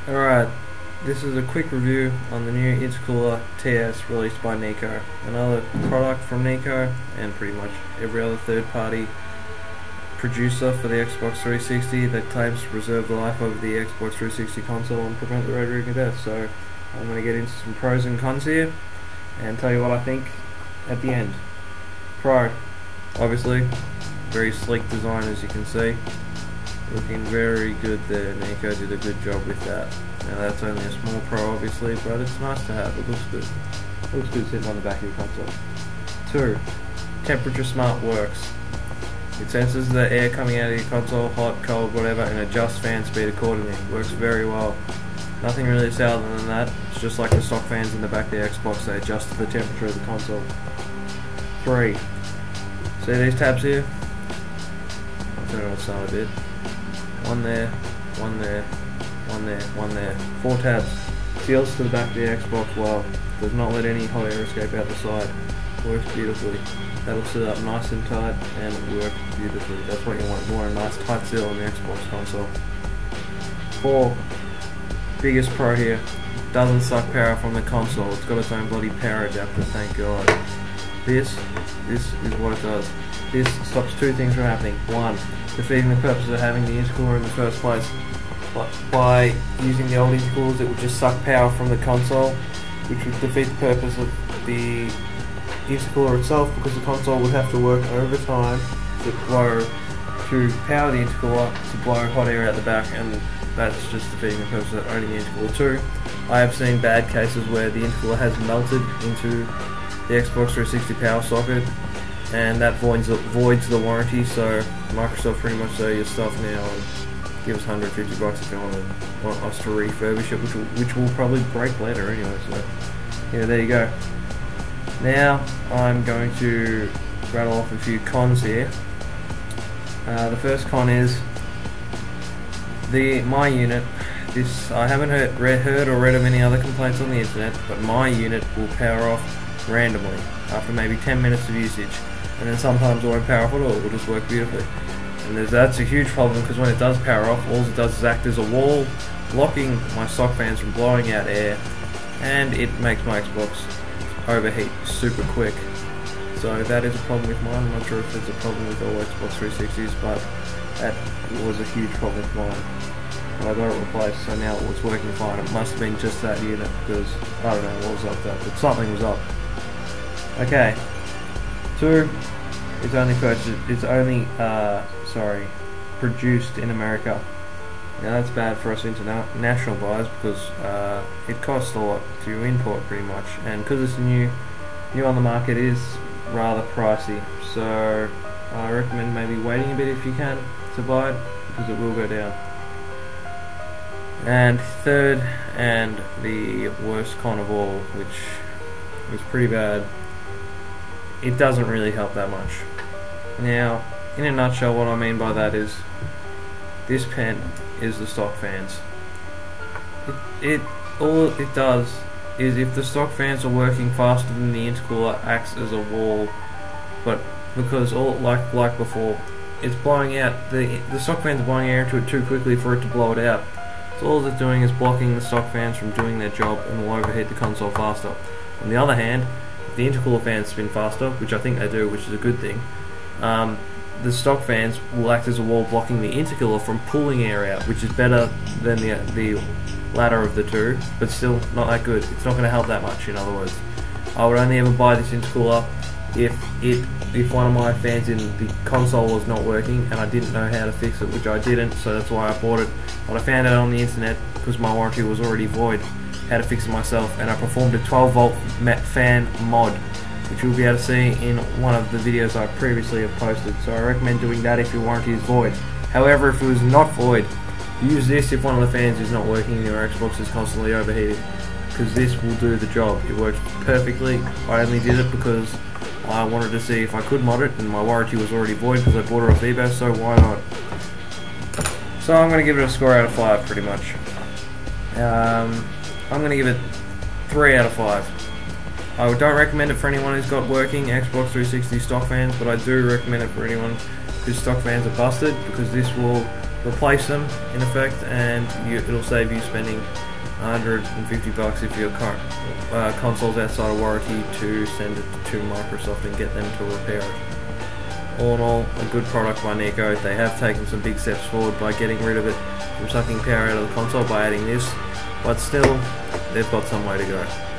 Alright, this is a quick review on the new Intercooler TS released by Nyko. Another product from Nyko and pretty much every other third party producer for the Xbox 360 that claims to preserve the life of the Xbox 360 console and prevent the rotary death. So I'm going to get into some pros and cons here and tell you what I think at the end. Pro, obviously, very sleek design as you can see. Looking very good there. Nyko did a good job with that. Now that's only a small pro obviously, but it's nice to have. It looks good. It looks good sitting on the back of your console. 2. Temperature smart works. It senses the air coming out of your console, hot, cold, whatever, and adjusts fan speed accordingly. Works very well. Nothing really sour than that. It's just like the stock fans in the back of the Xbox. They adjust the temperature of the console. 3. See these tabs here? I'll turn it on some a bit. One there, one there, one there, one there. 4 tabs. Seals to the back of the Xbox well. Does not let any hot air escape out the side. Works beautifully. That'll seal up nice and tight and work beautifully. That's what you want. You want a nice tight seal on the Xbox console. 4. Biggest pro here. Doesn't suck power from the console. It's got its own bloody power adapter, thank God. This is what it does. This stops 2 things from happening. 1. Defeating the purpose of having the intercooler in the first place. But by using the old intercoolers, it would just suck power from the console, which would defeat the purpose of the intercooler itself, because the console would have to work overtime to power the intercooler to blow hot air out the back, and that's just defeating the purpose of owning the intercooler. 2. I have seen bad cases where the intercooler has melted into the Xbox 360 power socket, and that voids the warranty, so Microsoft pretty much sell your stuff now and give us $150 if you want us to refurbish it, which will probably break later anyway, so yeah, there you go. Now I'm going to rattle off a few cons here. The first con is my unit. I haven't heard or read of any other complaints on the internet, but my unit will power off randomly after maybe 10 minutes of usage, and then sometimes it won't power off at all. It will just work beautifully, and that's a huge problem, because when it does power off, all it does is act as a wall, blocking my stock fans from blowing out air, and it makes my Xbox overheat super quick. So that is a problem with mine. I'm not sure if it's a problem with all Xbox 360s, but that was a huge problem with mine. And I got it replaced, so now it's working fine. It must have been just that unit, because I don't know what was up there, but something was up. Okay. 2. It's only produced in America. Now that's bad for us international buyers, because it costs a lot to import pretty much, and because it's new on the market, it is rather pricey. So I recommend maybe waiting a bit if you can to buy it, because it will go down. And 3rd, and the worst con of all, which was pretty bad, it doesn't really help that much. Now, in a nutshell, what I mean by that is, this pen is the stock fans. All it does is, if the stock fans are working faster than the intercooler, acts as a wall, but because like before, it's blowing out the stock fans are blowing air into it too quickly for it to blow it out. So all it's doing is blocking the stock fans from doing their job, and will overheat the console faster. On the other hand, if the intercooler fans spin faster, which I think they do, which is a good thing, the stock fans will act as a wall, blocking the intercooler from pulling air out, which is better than the latter of the two, but still not that good. It's not going to help that much, in other words. I would only ever buy this intercooler if one of my fans in the console was not working and I didn't know how to fix it, which I didn't, so that's why I bought it. But I found out on the internet, because my warranty was already void, how to fix it myself, and I performed a 12-volt fan mod, which you'll be able to see in one of the videos I previously have posted. So I recommend doing that if your warranty is void. However, if it was not void, use this if one of the fans is not working and your Xbox is constantly overheating, because this will do the job. It works perfectly. I only did it because I wanted to see if I could mod it, and my warranty was already void because I bought it off eBay, so why not? So I'm going to give it a score out of 5 pretty much. I'm going to give it 3 out of 5. I don't recommend it for anyone who's got working Xbox 360 stock fans, but I do recommend it for anyone whose stock fans are busted, because this will replace them in effect, and it'll save you spending $150 if your console's outside of warranty to send it to Microsoft and get them to repair it. All in all, a good product by Nyko. They have taken some big steps forward by getting rid of it from sucking power out of the console by adding this, but still, they've got some way to go.